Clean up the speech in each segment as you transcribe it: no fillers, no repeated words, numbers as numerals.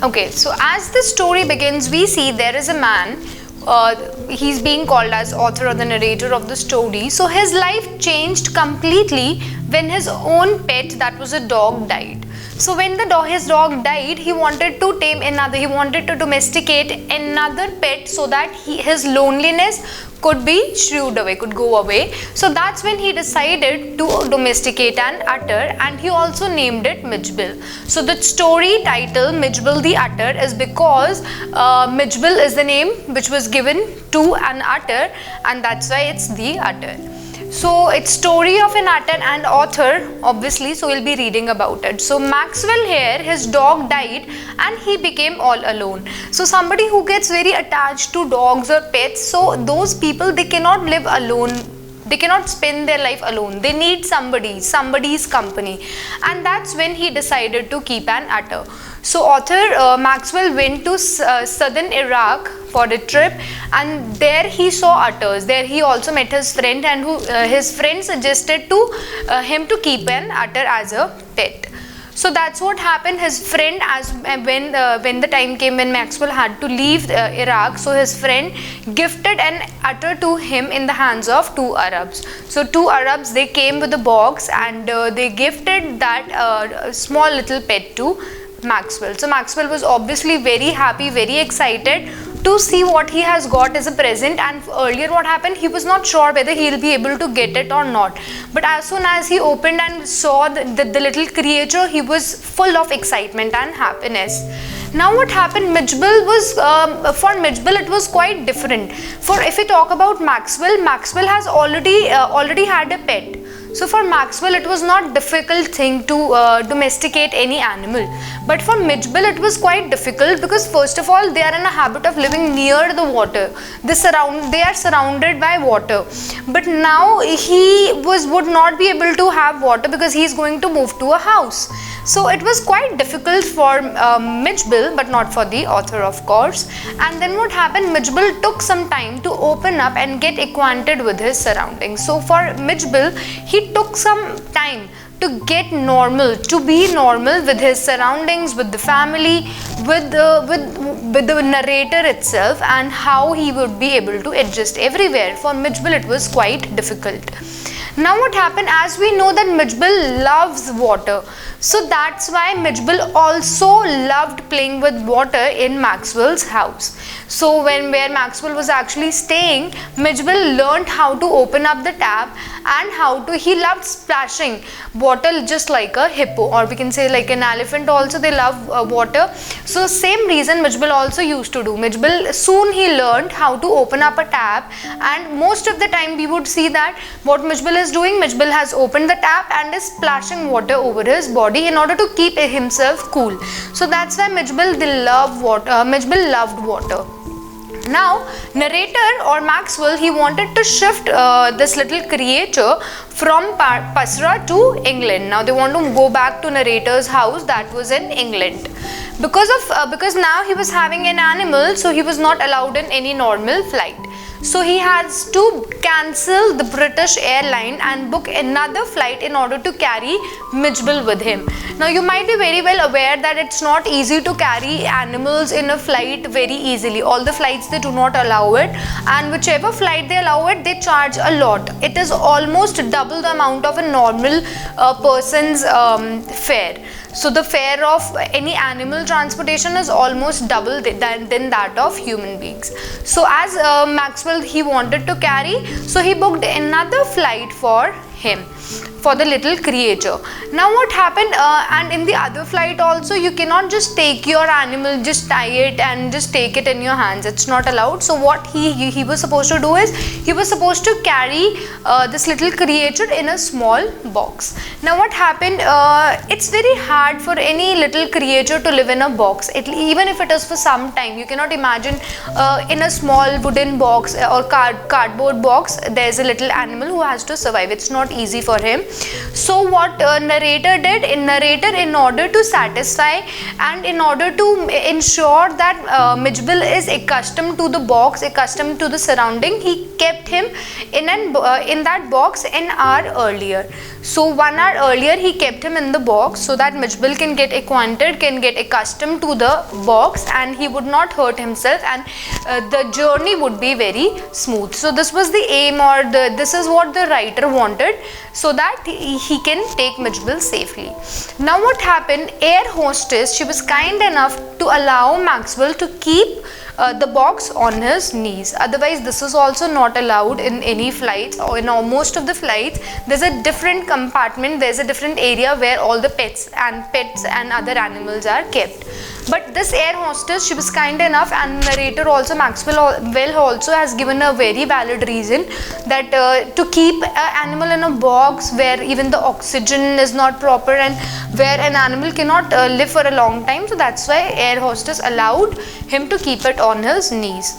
Okay, so as the story begins, we see there is a man. He's being called as author or the narrator of the story. So his life changed completely when his own pet, that was a dog, died. So when his dog died, he wanted to tame another. He wanted to domesticate another pet so that his loneliness could be shrewd away, could go away. So that's when he decided to domesticate an otter, and he also named it MIJBIL. So the story title MIJBIL the Otter is because MIJBIL is the name which was given to an otter, and that's why it's the otter. So it's story of an otter and author, obviously, so we'll be reading about it. So Maxwell here, his dog died and he became all alone. So somebody who gets very attached to dogs or pets, so those people, they cannot live alone. They cannot spend their life alone. They need somebody's company. And that's when he decided to keep an otter. So author Maxwell went to southern Iraq for a trip, and there he saw otters. There he also met his friend, and his friend suggested to him to keep an otter as a pet. So that's what happened. His friend, when the time came when Maxwell had to leave Iraq, so his friend gifted an otter to him in the hands of two Arabs. So two Arabs, they came with a box, and they gifted that small little pet to Maxwell. So Maxwell was obviously very happy, very excited to see what he has got as a present, and earlier what happened, he was not sure whether he will be able to get it or not, but as soon as he opened and saw the little creature, he was full of excitement and happiness. Now what happened, MIJBIL was, for MIJBIL it was quite different. For if we talk about Maxwell has already had a pet. So for Maxwell it was not difficult thing to domesticate any animal, but for MIJBIL it was quite difficult, because first of all they are in a habit of living near the water. They are surrounded by water, but now he would not be able to have water because he is going to move to a house. So it was quite difficult for MIJBIL, but not for the author, of course. And then what happened, MIJBIL took some time to open up and get acquainted with his surroundings. So for MIJBIL, he took some time to get normal, to be normal with his surroundings, with the family, with the narrator itself, and how he would be able to adjust everywhere. For MIJBIL it was quite difficult. Now what happened, as we know that MIJBIL loves water, so that's why MIJBIL also loved playing with water in Maxwell's house. So where Maxwell was actually staying, MIJBIL learned how to open up the tap, and he loved splashing water just like a hippo, or we can say like an elephant also, they love water. So same reason MIJBIL also used to do. MIJBIL soon he learned how to open up a tap, and most of the time we would see that what MIJBIL is doing, MIJBIL has opened the tap and is splashing water over his body in order to keep himself cool. So that's why MIJBIL loved water. Now narrator or Maxwell, he wanted to shift this little creature from Basra to England. Now they want to go back to narrator's house that was in England. Because now he was having an animal, so he was not allowed in any normal flight. So he has to cancel the British airline and book another flight in order to carry MIJBIL with him. Now you might be very well aware that it's not easy to carry animals in a flight very easily. All the flights, they do not allow it, and whichever flight they allow it, they charge a lot. It is almost double the amount of a normal person's fare. So the fare of any animal transportation is almost double than that of human beings. So as Maxwell, he wanted to carry, so he booked another flight for him, for the little creature. Now what happened, and in the other flight also, you cannot just take your animal, just tie it and just take it in your hands. It's not allowed. So what he was supposed to do is, he was supposed to carry this little creature in a small box. Now what happened, it's very hard for any little creature to live in a box. Even if it is for some time, you cannot imagine in a small wooden box or cardboard box, there's a little animal who has to survive. It's not easy for him. So what narrator did, in order to satisfy and in order to ensure that MIJBIL is accustomed to the box, accustomed to the surrounding, he kept him in that box an hour earlier. So 1 hour earlier he kept him in the box so that MIJBIL can get acquainted, can get accustomed to the box, and he would not hurt himself, and the journey would be very smooth. So this was the aim, or this is what the writer wanted, so that he can take MIJBIL safely. Now what happened, air hostess, she was kind enough to allow Maxwell to keep the box on his knees. Otherwise this is also not allowed in any flights, or in most of the flights there's a different compartment, there's a different area where all the pets and other animals are kept. But this air hostess, she was kind enough, and narrator also, Maxwell also has given a very valid reason that to keep an animal in a box where even the oxygen is not proper and where an animal cannot live for a long time, so that's why air hostess allowed him to keep it on his knees.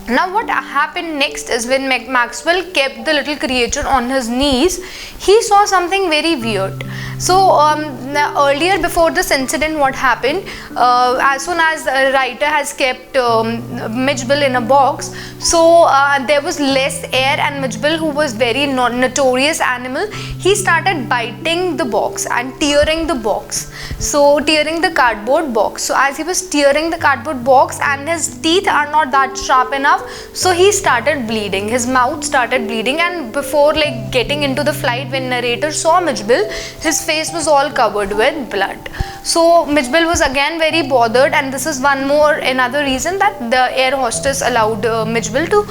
Now what happened next is, when Maxwell kept the little creature on his knees, he saw something very weird. So earlier, before this incident, what happened, as soon as the writer has kept MIJBIL in a box, so there was less air, and MIJBIL, who was very notorious animal, he started biting the box and tearing the box. So tearing the cardboard box. So as he was tearing the cardboard box, and his teeth are not that sharp enough, so he started bleeding. His mouth started bleeding, and before like getting into the flight, when narrator saw MIJBIL, his face was all covered with blood. So MIJBIL was again very bothered, and this is another reason that the air hostess allowed MIJBIL to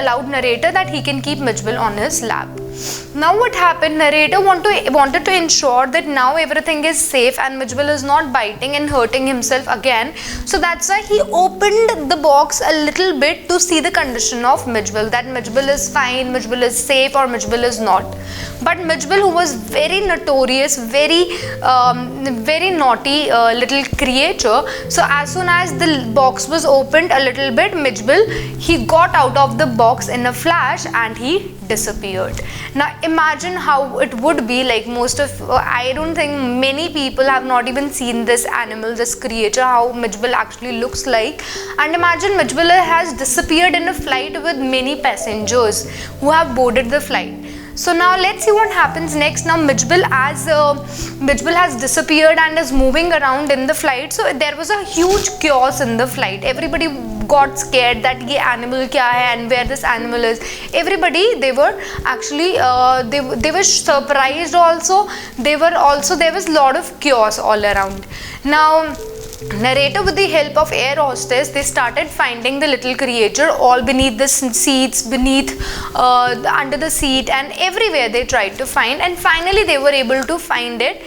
allowed narrator that he can keep MIJBIL on his lap. Now what happened, narrator wanted to ensure that now everything is safe and MIJBIL is not biting and hurting himself again. So that's why he opened the box a little bit to see the condition of MIJBIL, that MIJBIL is fine, MIJBIL is safe, or MIJBIL is not. But MIJBIL, who was very notorious, very naughty little creature, so as soon as the box was opened a little bit, MIJBIL, he got out of the box in a flash and he disappeared. Now imagine how it would be, like I don't think many people have not even seen this animal, this creature, how MIJBIL actually looks like. And imagine MIJBIL has disappeared in a flight with many passengers who have boarded the flight. So now let's see what happens next. Now MIJBIL has disappeared and is moving around in the flight. So there was a huge chaos in the flight. Everybody got scared that ye animal kya hai and where this animal is. Everybody, they were actually they were surprised also. There was a lot of chaos all around. Now narrator, with the help of air hostess, they started finding the little creature all beneath the seats, under the seat, and everywhere they tried to find, and finally they were able to find it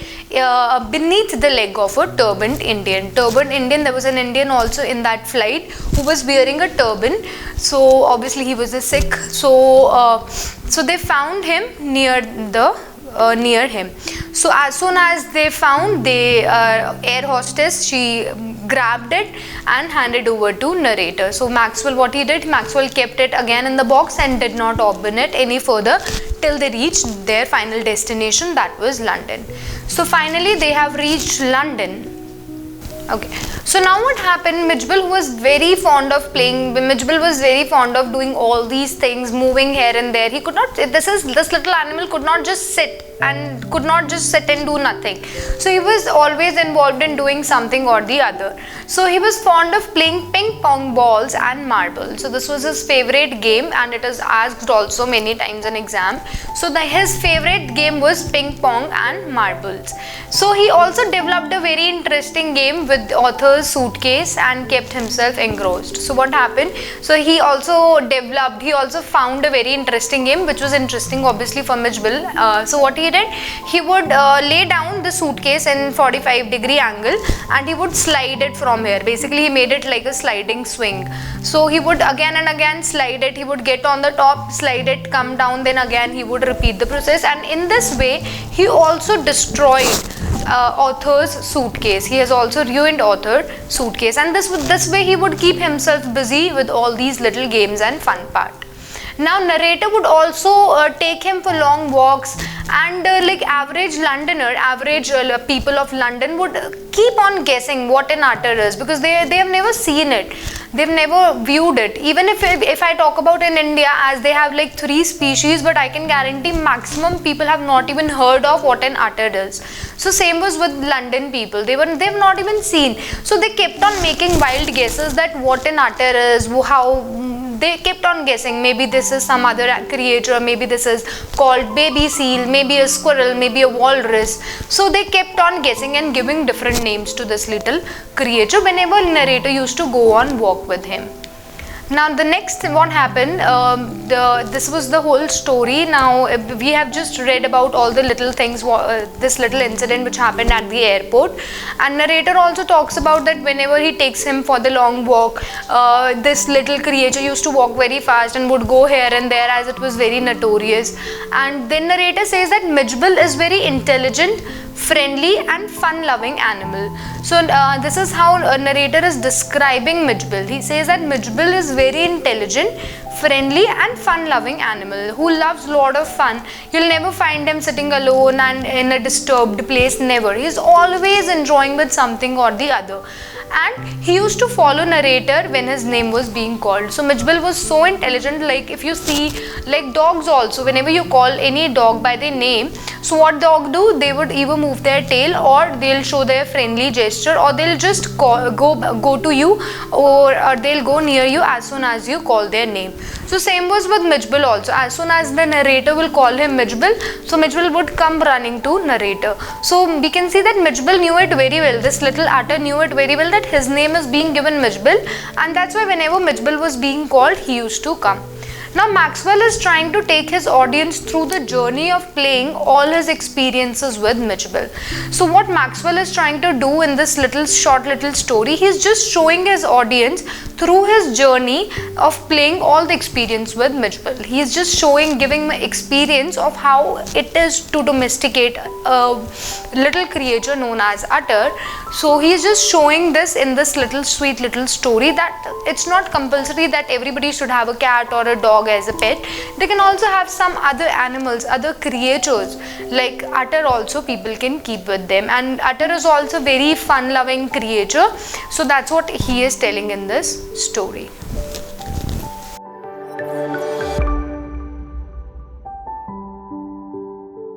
beneath the leg of a turbaned Indian. There was an Indian also in that flight who was wearing a turban. So obviously he was a Sikh. So they found him near him. So as soon as they found, the air hostess, she grabbed it and handed over to narrator. So Maxwell, what he did, Maxwell kept it again in the box and did not open it any further till they reached their final destination, that was London. So finally they have reached London. Okay, so now what happened, MIJBIL was very fond of playing, MIJBIL was very fond of doing all these things, moving here and there. He could not, this little animal could not just sit and do nothing. So he was always involved in doing something or the other. So he was fond of playing ping pong balls and marbles. So this was his favorite game, and it is asked also many times in exam. So his favorite game was ping pong and marbles. So he also developed a very interesting game with the author's suitcase and kept himself engrossed. So what happened? So he also found a very interesting game, which was interesting obviously for MIJBIL. So what he did, he would lay down the suitcase in 45-degree angle and he would slide it from here. Basically he made it like a sliding swing. So he would again and again slide it, he would get on the top, slide it, come down, then again he would repeat the process, and in this way he also destroyed author's suitcase. He has also ruined author's suitcase, and this way he would keep himself busy with all these little games and fun part. Now narrator would also take him for long walks, and like average people of London would keep on guessing what an otter is, because they have never seen it. They've never viewed it. Even if I talk about in India, as they have like 3 species, but I can guarantee maximum people have not even heard of what an otter is. So same was with London people. They've not even seen. So they kept on making wild guesses that what an otter is, how they kept on guessing. Maybe this is some other creature, maybe this is called baby seal, maybe a squirrel, maybe a walrus. So they kept on guessing and giving different names to this little creature whenever narrator used to go on walk with him. Now the next what happened, this was the whole story. Now we have just read about all the little things, this little incident which happened at the airport, and narrator also talks about that whenever he takes him for the long walk, this little creature used to walk very fast and would go here and there, as it was very notorious. And then narrator says that MIJBIL is very intelligent, friendly and fun-loving animal. So this is how a narrator is describing MIJBIL. He says that MIJBIL is very intelligent, friendly and fun-loving animal who loves lot of fun. You'll never find him sitting alone and in a disturbed place, never. He's always enjoying with something or the other. And he used to follow narrator when his name was being called. So MIJBIL was so intelligent. Like if you see, like dogs also, whenever you call any dog by their name, so what dog do? They would either move their tail, or they'll show their friendly gesture, or they'll just go to you, or they'll go near you as soon as you call their name. So same was with MIJBIL also. As soon as the narrator will call him MIJBIL, so MIJBIL would come running to narrator. So we can see that MIJBIL knew it very well. This little otter knew it very well that his name is being given MIJBIL, and that's why whenever MIJBIL was being called, he used to come. Now Maxwell is trying to take his audience through the journey of playing all his experiences with MIJBIL. So what Maxwell is trying to do in this short little story, he's just showing his audience through his journey of playing all the experience with MIJBIL. He is just giving the experience of how it is to domesticate a little creature known as otter. So he is just showing this in this sweet little story, that it's not compulsory that everybody should have a cat or a dog as a pet. They can also have some other animals, other creatures like otter also people can keep with them, and otter is also very fun loving creature. So that's what he is telling in this story.